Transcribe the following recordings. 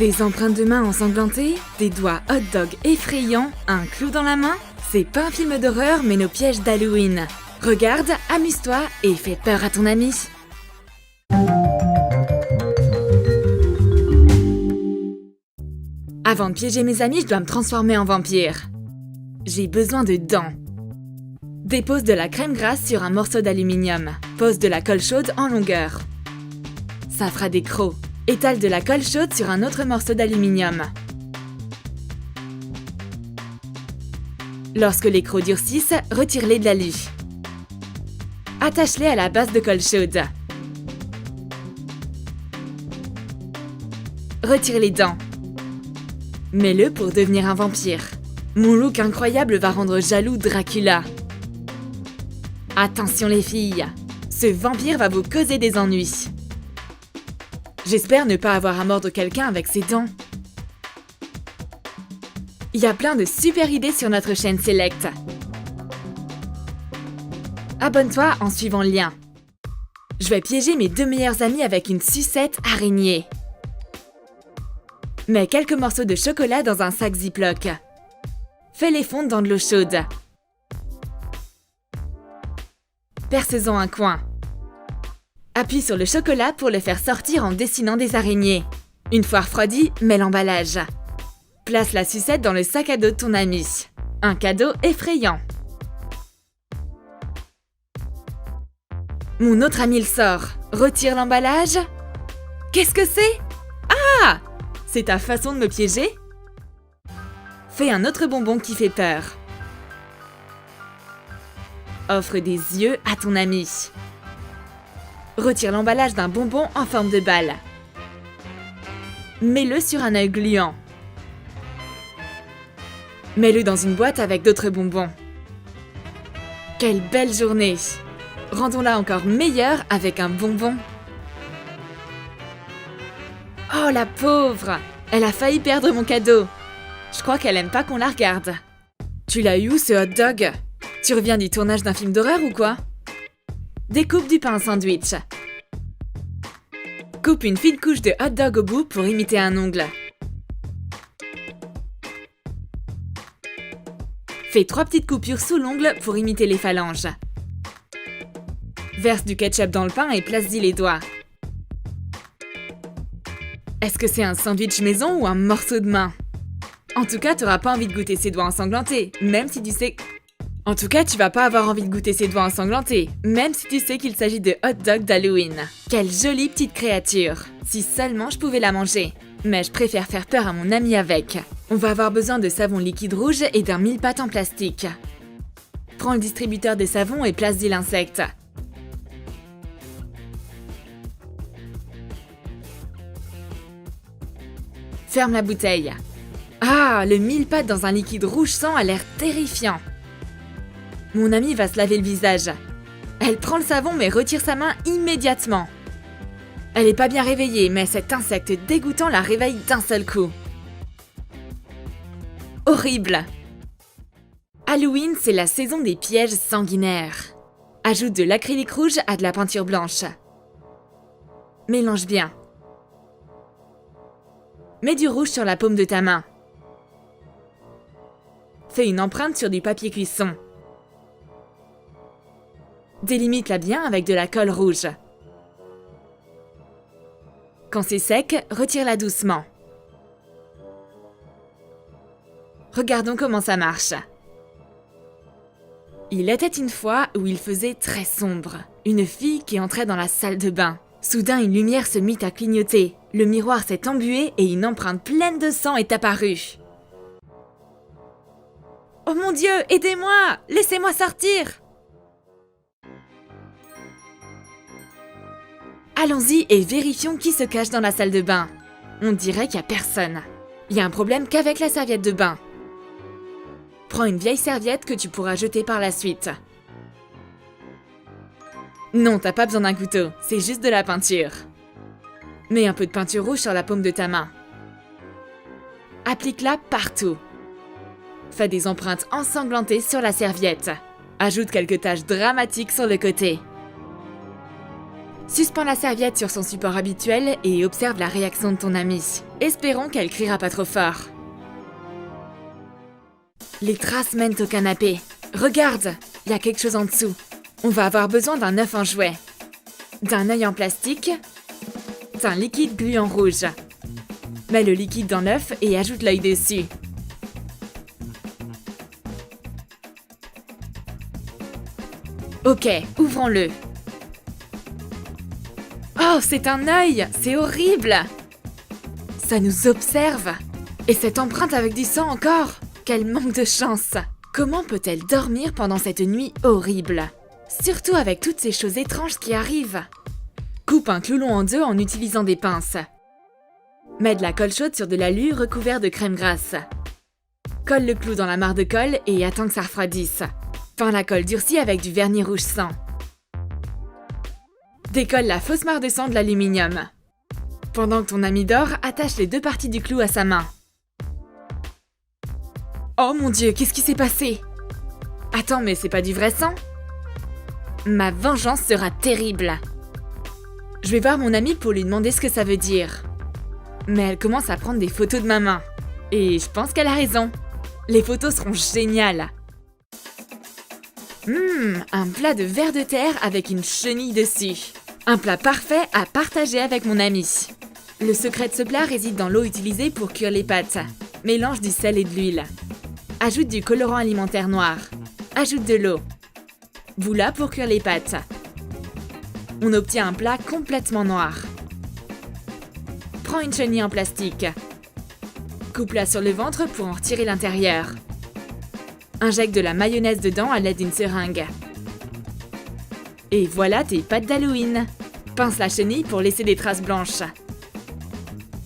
Des empreintes de mains ensanglantées, des doigts hot dog effrayants, un clou dans la main? C'est pas un film d'horreur mais nos pièges d'Halloween. Regarde, amuse-toi et fais peur à ton ami. Avant de piéger mes amis, je dois me transformer en vampire. J'ai besoin de dents. Dépose de la crème grasse sur un morceau d'aluminium. Pose de la colle chaude en longueur. Ça fera des crocs. Étale de la colle chaude sur un autre morceau d'aluminium. Lorsque les crocs durcissent, retire-les de l'alu. Attache-les à la base de colle chaude. Retire les dents. Mets-le pour devenir un vampire. Mon look incroyable va rendre jaloux Dracula. Attention les filles, ce vampire va vous causer des ennuis. J'espère ne pas avoir à mordre quelqu'un avec ses dents. Il y a plein de super idées sur notre chaîne Select. Abonne-toi en suivant le lien. Je vais piéger mes deux meilleurs amis avec une sucette araignée. Mets quelques morceaux de chocolat dans un sac Ziploc. Fais-les fondre dans de l'eau chaude. Perce-en un coin. Appuie sur le chocolat pour le faire sortir en dessinant des araignées. Une fois refroidi, mets l'emballage. Place la sucette dans le sac à dos de ton ami. Un cadeau effrayant. Mon autre ami le sort. Retire l'emballage. Qu'est-ce que c'est? Ah! C'est ta façon de me piéger? Fais un autre bonbon qui fait peur. Offre des yeux à ton ami. Retire l'emballage d'un bonbon en forme de balle. Mets-le sur un œil gluant. Mets-le dans une boîte avec d'autres bonbons. Quelle belle journée! Rendons-la encore meilleure avec un bonbon. Oh la pauvre! Elle a failli perdre mon cadeau. Je crois qu'elle aime pas qu'on la regarde. Tu l'as eu où ce hot dog? Tu reviens du tournage d'un film d'horreur ou quoi? Découpe du pain sandwich. Coupe une fine couche de hot dog au bout pour imiter un ongle. Fais 3 petites coupures sous l'ongle pour imiter les phalanges. Verse du ketchup dans le pain et place-y les doigts. Est-ce que c'est un sandwich maison ou un morceau de main? En tout cas, t'auras pas envie de goûter ses doigts ensanglantés, même si tu sais... En tout cas, tu vas pas avoir envie de goûter ses doigts ensanglantés, même si tu sais qu'il s'agit de hot dog d'Halloween. Quelle jolie petite créature! Si seulement je pouvais la manger. Mais je préfère faire peur à mon ami avec. On va avoir besoin de savon liquide rouge et d'un mille-pattes en plastique. Prends le distributeur de savon et place-y l'insecte. Ferme la bouteille. Ah, le mille-pattes dans un liquide rouge sang a l'air terrifiant. Mon amie va se laver le visage. Elle prend le savon mais retire sa main immédiatement. Elle est pas bien réveillée, mais cet insecte dégoûtant la réveille d'un seul coup. Horrible! Halloween, c'est la saison des pièges sanguinaires. Ajoute de l'acrylique rouge à de la peinture blanche. Mélange bien. Mets du rouge sur la paume de ta main. Fais une empreinte sur du papier cuisson. Délimite-la bien avec de la colle rouge. Quand c'est sec, retire-la doucement. Regardons comment ça marche. Il était une fois où il faisait très sombre. Une fille qui entrait dans la salle de bain. Soudain, une lumière se mit à clignoter. Le miroir s'est embué et une empreinte pleine de sang est apparue. Oh mon Dieu, aidez-moi! Laissez-moi sortir! Allons-y et vérifions qui se cache dans la salle de bain. On dirait qu'il n'y a personne. Il y a un problème qu'avec la serviette de bain. Prends une vieille serviette que tu pourras jeter par la suite. Non, t'as pas besoin d'un couteau, c'est juste de la peinture. Mets un peu de peinture rouge sur la paume de ta main. Applique-la partout. Fais des empreintes ensanglantées sur la serviette. Ajoute quelques taches dramatiques sur le côté. Suspends la serviette sur son support habituel et observe la réaction de ton ami. Espérons qu'elle criera pas trop fort. Les traces mènent au canapé. Regarde, il y a quelque chose en dessous. On va avoir besoin d'un œuf en jouet, d'un œil en plastique, d'un liquide gluant rouge. Mets le liquide dans l'œuf et ajoute l'œil dessus. Ok, ouvrons-le. Oh, c'est un œil! C'est horrible! Ça nous observe! Et cette empreinte avec du sang encore! Quel manque de chance! Comment peut-elle dormir pendant cette nuit horrible? Surtout avec toutes ces choses étranges qui arrivent. Coupe un cloulon en deux en utilisant des pinces. Mets de la colle chaude sur de l'alu recouvert de crème grasse. Colle le clou dans la mare de colle et attends que ça refroidisse. Peins la colle durcie avec du vernis rouge sang. Décolle la fausse mare de sang de l'aluminium. Pendant que ton ami dort, attache les deux parties du clou à sa main. Oh mon Dieu, qu'est-ce qui s'est passé? Attends, mais c'est pas du vrai sang? Ma vengeance sera terrible. Je vais voir mon amie pour lui demander ce que ça veut dire. Mais elle commence à prendre des photos de ma main. Et je pense qu'elle a raison. Les photos seront géniales. Un plat de vers de terre avec une chenille dessus. Un plat parfait à partager avec mon ami. Le secret de ce plat réside dans l'eau utilisée pour cuire les pâtes. Mélange du sel et de l'huile. Ajoute du colorant alimentaire noir. Ajoute de l'eau. Boula pour cuire les pâtes. On obtient un plat complètement noir. Prends une chenille en plastique. Coupe-la sur le ventre pour en retirer l'intérieur. Injecte de la mayonnaise dedans à l'aide d'une seringue. Et voilà tes pâtes d'Halloween. Pince la chenille pour laisser des traces blanches.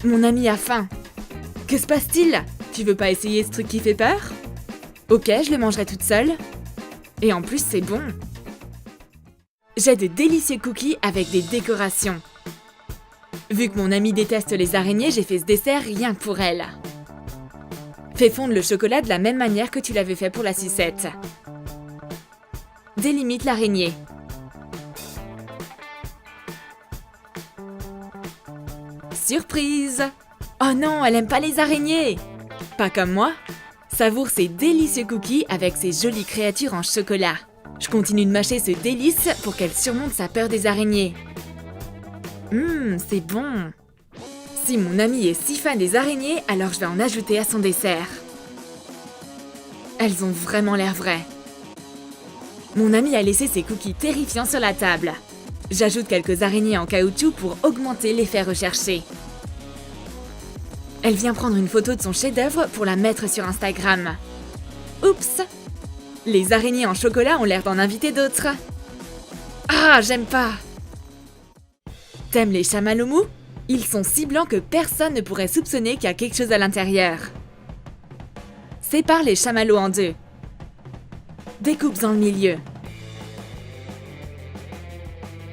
Mon ami a faim. Que se passe-t-il? Tu veux pas essayer ce truc qui fait peur? Ok, je le mangerai toute seule. Et en plus, c'est bon. J'ai de délicieux cookies avec des décorations. Vu que mon amie déteste les araignées, j'ai fait ce dessert rien que pour elle. Fais fondre le chocolat de la même manière que tu l'avais fait pour la sucette. Délimite l'araignée. Surprise! Oh non, elle aime pas les araignées! Pas comme moi. Savoure ces délicieux cookies avec ces jolies créatures en chocolat. Je continue de mâcher ce délice pour qu'elle surmonte sa peur des araignées. C'est bon. Si mon amie est si fan des araignées, alors je vais en ajouter à son dessert. Elles ont vraiment l'air vraies. Mon amie a laissé ses cookies terrifiants sur la table. J'ajoute quelques araignées en caoutchouc pour augmenter l'effet recherché. Elle vient prendre une photo de son chef-d'œuvre pour la mettre sur Instagram. Oups! Les araignées en chocolat ont l'air d'en inviter d'autres. Ah, j'aime pas! T'aimes les chamallows mous? Ils sont si blancs que personne ne pourrait soupçonner qu'il y a quelque chose à l'intérieur. Sépare les chamallows en deux. Découpe dans le milieu.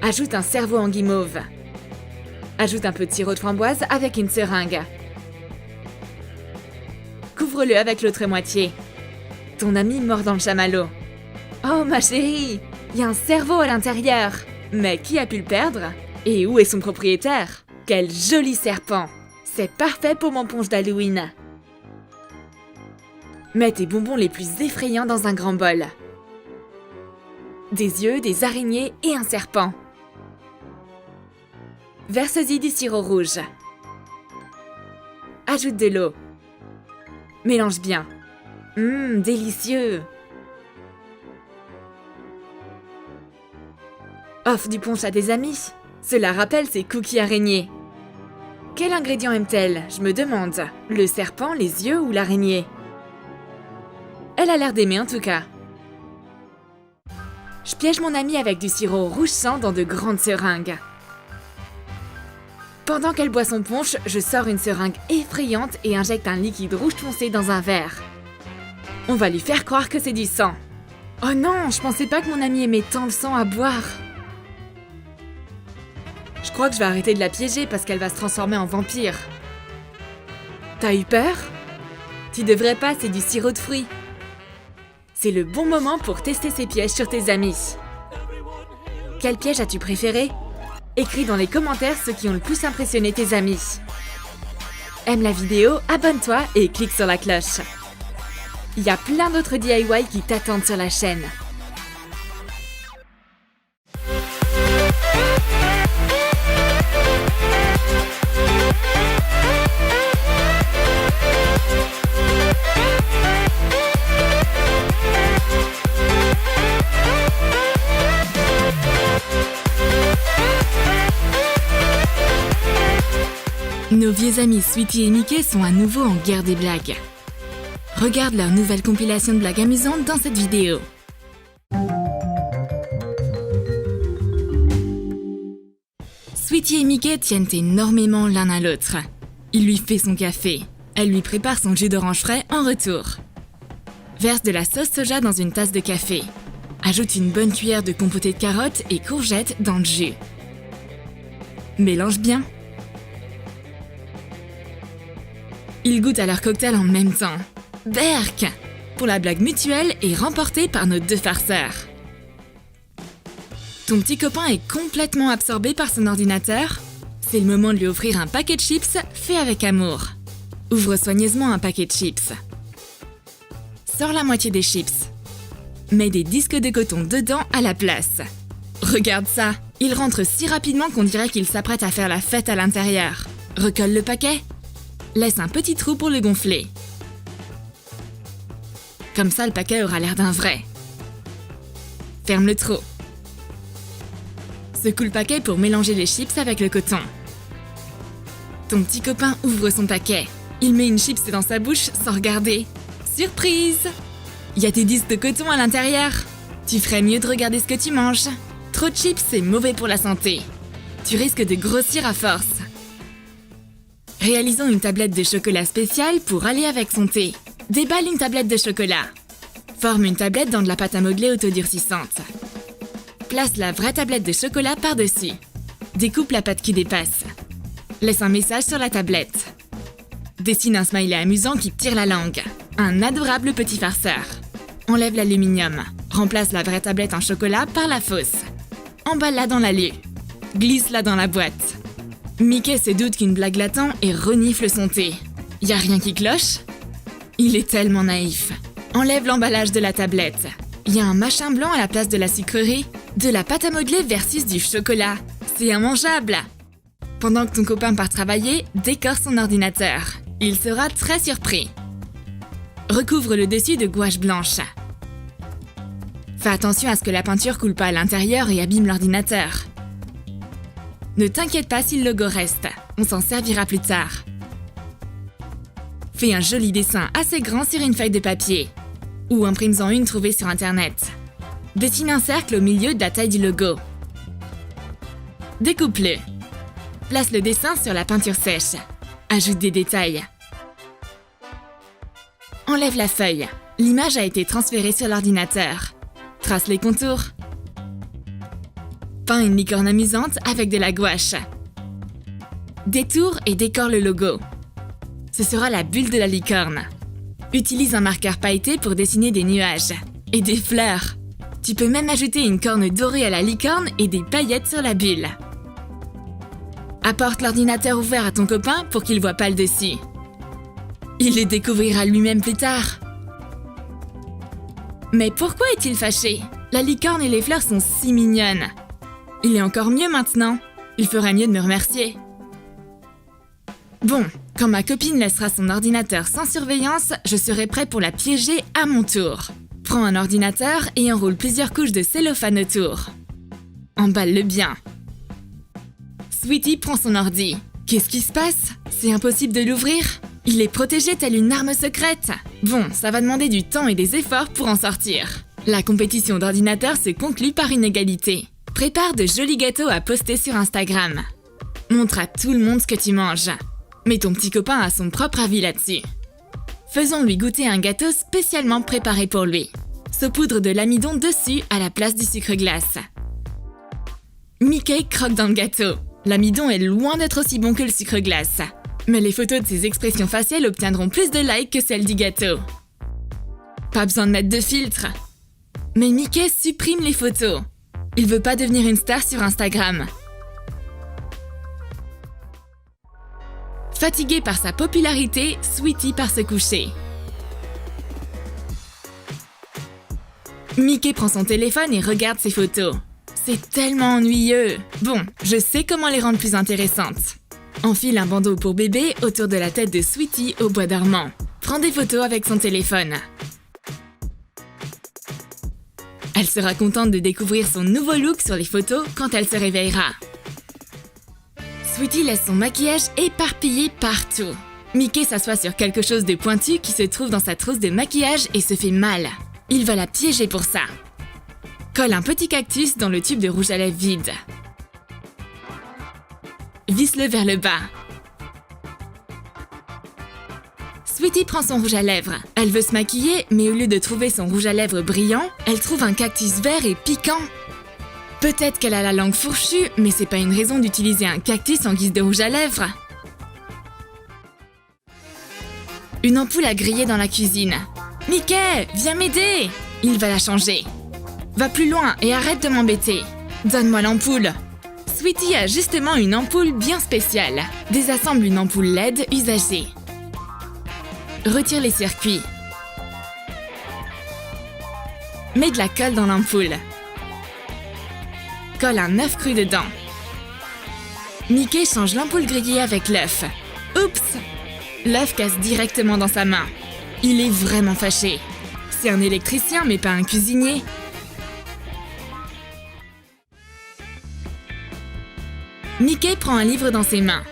Ajoute un cerveau en guimauve. Ajoute un peu de sirop de framboise avec une seringue. Couvre-le avec l'autre moitié. Ton ami mord dans le chamallow. Oh ma chérie, il y a un cerveau à l'intérieur. Mais qui a pu le perdre? Et où est son propriétaire? Quel joli serpent! C'est parfait pour mon punch d'Halloween. Mets tes bonbons les plus effrayants dans un grand bol. Des yeux, des araignées et un serpent. Verse-y du sirop rouge. Ajoute de l'eau. Mélange bien. Délicieux! Offre du punch à tes amis. Cela rappelle ces cookies araignées. Quel ingrédient aime-t-elle? Je me demande. Le serpent, les yeux ou l'araignée? Elle a l'air d'aimer en tout cas. Je piège mon amie avec du sirop rouge sang dans de grandes seringues. Pendant qu'elle boit son punch, je sors une seringue effrayante et injecte un liquide rouge foncé dans un verre. On va lui faire croire que c'est du sang. Oh non, je pensais pas que mon amie aimait tant le sang à boire. Je crois que je vais arrêter de la piéger parce qu'elle va se transformer en vampire. T'as eu peur? Tu devrais pas, c'est du sirop de fruits. C'est le bon moment pour tester ces pièges sur tes amis. Quel piège as-tu préféré? Écris dans les commentaires ceux qui ont le plus impressionné tes amis. Aime la vidéo, abonne-toi et clique sur la cloche. Il y a plein d'autres DIY qui t'attendent sur la chaîne. Nos vieux amis Sweetie et Mickey sont à nouveau en guerre des blagues. Regarde leur nouvelle compilation de blagues amusantes dans cette vidéo. Sweetie et Mickey tiennent énormément l'un à l'autre. Il lui fait son café. Elle lui prépare son jus d'orange frais en retour. Verse de la sauce soja dans une tasse de café. Ajoute une bonne cuillère de compoté de carottes et courgettes dans le jus. Mélange bien. Ils goûtent à leur cocktail en même temps. Berk! Pour la blague mutuelle et remportée par nos deux farceurs. Ton petit copain est complètement absorbé par son ordinateur. C'est le moment de lui offrir un paquet de chips fait avec amour. Ouvre soigneusement un paquet de chips. Sors la moitié des chips. Mets des disques de coton dedans à la place. Regarde ça! Il rentre si rapidement qu'on dirait qu'il s'apprête à faire la fête à l'intérieur. Recolle le paquet. Laisse un petit trou pour le gonfler. Comme ça, le paquet aura l'air d'un vrai. Ferme le trou. Secoue le paquet pour mélanger les chips avec le coton. Ton petit copain ouvre son paquet. Il met une chips dans sa bouche sans regarder. Surprise! Il y a tes disques de coton à l'intérieur. Tu ferais mieux de regarder ce que tu manges. Trop de chips, c'est mauvais pour la santé. Tu risques de grossir à force. Réalisons une tablette de chocolat spéciale pour aller avec son thé. Déballe une tablette de chocolat. Forme une tablette dans de la pâte à modeler autodurcissante. Place la vraie tablette de chocolat par-dessus. Découpe la pâte qui dépasse. Laisse un message sur la tablette. Dessine un smiley amusant qui tire la langue. Un adorable petit farceur. Enlève l'aluminium. Remplace la vraie tablette en chocolat par la fausse. Emballe-la dans l'alu. Glisse-la dans la boîte. Mickey se doute qu'une blague l'attend et renifle son thé. Y a rien qui cloche? Il est tellement naïf. Enlève l'emballage de la tablette. Y a un machin blanc à la place de la sucrerie. De la pâte à modeler versus du chocolat. C'est immangeable! Pendant que ton copain part travailler, décore son ordinateur. Il sera très surpris. Recouvre le dessus de gouache blanche. Fais attention à ce que la peinture coule pas à l'intérieur et abîme l'ordinateur. Ne t'inquiète pas si le logo reste, on s'en servira plus tard. Fais un joli dessin assez grand sur une feuille de papier. Ou imprime-en une trouvée sur internet. Dessine un cercle au milieu de la taille du logo. Découpe-le. Place le dessin sur la peinture sèche. Ajoute des détails. Enlève la feuille. L'image a été transférée sur l'ordinateur. Trace les contours. Peins une licorne amusante avec de la gouache. Détourne et décore le logo. Ce sera la bulle de la licorne. Utilise un marqueur pailleté pour dessiner des nuages. Et des fleurs. Tu peux même ajouter une corne dorée à la licorne et des paillettes sur la bulle. Apporte l'ordinateur ouvert à ton copain pour qu'il voit pas le dessus. Il le découvrira lui-même plus tard. Mais pourquoi est-il fâché? La licorne et les fleurs sont si mignonnes. Il est encore mieux maintenant. Il ferait mieux de me remercier. Bon, quand ma copine laissera son ordinateur sans surveillance, je serai prêt pour la piéger à mon tour. Prends un ordinateur et enroule plusieurs couches de cellophane autour. Emballe-le bien. Sweetie prend son ordi. Qu'est-ce qui se passe? C'est impossible de l'ouvrir? Il est protégé telle une arme secrète. Bon, ça va demander du temps et des efforts pour en sortir. La compétition d'ordinateur se conclut par une égalité. Prépare de jolis gâteaux à poster sur Instagram. Montre à tout le monde ce que tu manges. Mais ton petit copain a son propre avis là-dessus. Faisons-lui goûter un gâteau spécialement préparé pour lui. Saupoudre de l'amidon dessus à la place du sucre glace. Mickey croque dans le gâteau. L'amidon est loin d'être aussi bon que le sucre glace. Mais les photos de ses expressions faciales obtiendront plus de likes que celles du gâteau. Pas besoin de mettre de filtre. Mais Mickey supprime les photos. Il veut pas devenir une star sur Instagram. Fatigué par sa popularité, Sweetie part se coucher. Mickey prend son téléphone et regarde ses photos. C'est tellement ennuyeux. Bon, je sais comment les rendre plus intéressantes. Enfile un bandeau pour bébé autour de la tête de Sweetie au bois dormant. Prends des photos avec son téléphone. Elle sera contente de découvrir son nouveau look sur les photos quand elle se réveillera. Sweetie laisse son maquillage éparpillé partout. Mickey s'assoit sur quelque chose de pointu qui se trouve dans sa trousse de maquillage et se fait mal. Il va la piéger pour ça. Colle un petit cactus dans le tube de rouge à lèvres vide. Visse-le vers le bas. Sweetie prend son rouge à lèvres. Elle veut se maquiller, mais au lieu de trouver son rouge à lèvres brillant, elle trouve un cactus vert et piquant. Peut-être qu'elle a la langue fourchue, mais c'est pas une raison d'utiliser un cactus en guise de rouge à lèvres. Une ampoule a grillé dans la cuisine. « Mickey, viens m'aider !» Il va la changer. « Va plus loin et arrête de m'embêter. Donne-moi l'ampoule. » Sweetie a justement une ampoule bien spéciale. Désassemble une ampoule LED usagée. Retire les circuits. Mets de la colle dans l'ampoule. Colle un œuf cru dedans. Mickey change l'ampoule grillée avec l'œuf. Oups! L'œuf casse directement dans sa main. Il est vraiment fâché. C'est un électricien mais pas un cuisinier. Mickey prend un livre dans ses mains.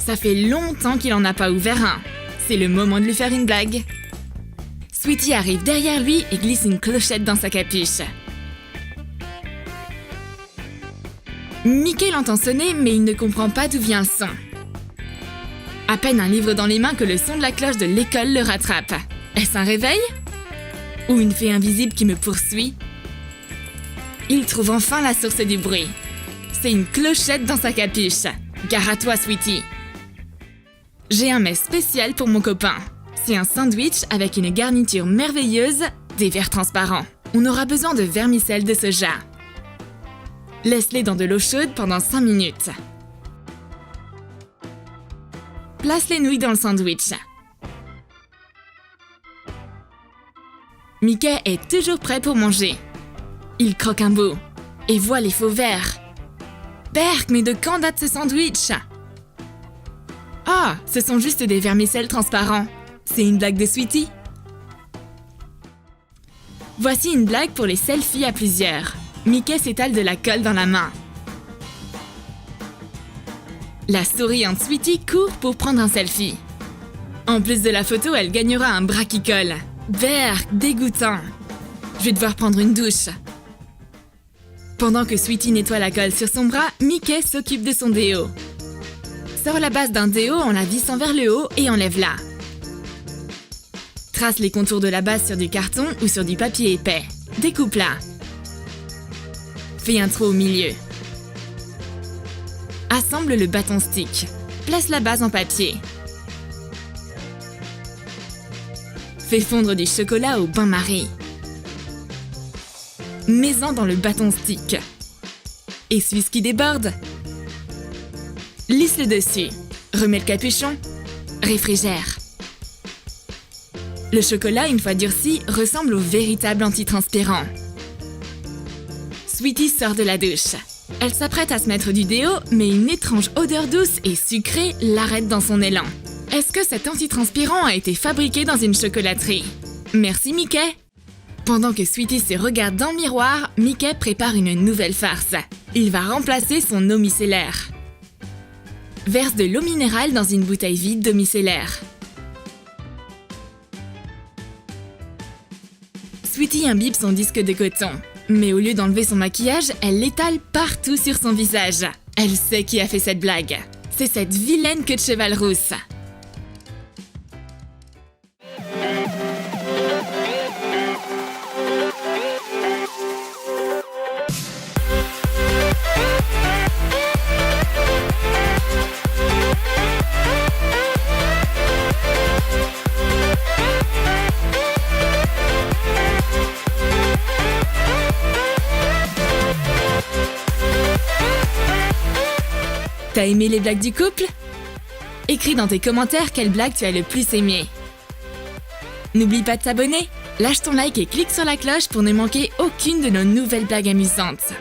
Ça fait longtemps qu'il en a pas ouvert un. C'est le moment de lui faire une blague. Sweetie arrive derrière lui et glisse une clochette dans sa capuche. Mickey l'entend sonner, mais il ne comprend pas d'où vient le son. À peine un livre dans les mains que le son de la cloche de l'école le rattrape. Est-ce un réveil? Ou une fée invisible qui me poursuit? Il trouve enfin la source du bruit. C'est une clochette dans sa capuche. Gare à toi, Sweetie. J'ai un mets spécial pour mon copain. C'est un sandwich avec une garniture merveilleuse, des verres transparents. On aura besoin de vermicelle de soja. Laisse-les dans de l'eau chaude pendant 5 minutes. Place les nouilles dans le sandwich. Mickey est toujours prêt pour manger. Il croque un bout et voit les faux verres. Berk, mais de quand date ce sandwich? Ah, ce sont juste des vermicelles transparents. C'est une blague de Sweetie. Voici une blague pour les selfies à plusieurs. Mickey s'étale de la colle dans la main. La souriante Sweetie court pour prendre un selfie. En plus de la photo, elle gagnera un bras qui colle. Berk, dégoûtant. Je vais devoir prendre une douche. Pendant que Sweetie nettoie la colle sur son bras, Mickey s'occupe de son déo. Sors la base d'un déo en la vissant vers le haut et enlève-la. Trace les contours de la base sur du carton ou sur du papier épais. Découpe-la. Fais un trou au milieu. Assemble le bâton stick. Place la base en papier. Fais fondre du chocolat au bain-marie. Mets-en dans le bâton stick. Essuie ce qui déborde. Lisse le dessus. Remets le capuchon. Réfrigère. Le chocolat, une fois durci, ressemble au véritable antitranspirant. Sweetie sort de la douche. Elle s'apprête à se mettre du déo, mais une étrange odeur douce et sucrée l'arrête dans son élan. Est-ce que cet antitranspirant a été fabriqué dans une chocolaterie? Merci Mickey! Pendant que Sweetie se regarde dans le miroir, Mickey prépare une nouvelle farce. Il va remplacer son eau micellaire. Verse de l'eau minérale dans une bouteille vide d'eau micellaire. Sweetie imbibe son disque de coton. Mais au lieu d'enlever son maquillage, elle l'étale partout sur son visage. Elle sait qui a fait cette blague. C'est cette vilaine queue de cheval rousse. T'as aimé les blagues du couple? Écris dans tes commentaires quelle blague tu as le plus aimé. N'oublie pas de t'abonner, lâche ton like et clique sur la cloche pour ne manquer aucune de nos nouvelles blagues amusantes.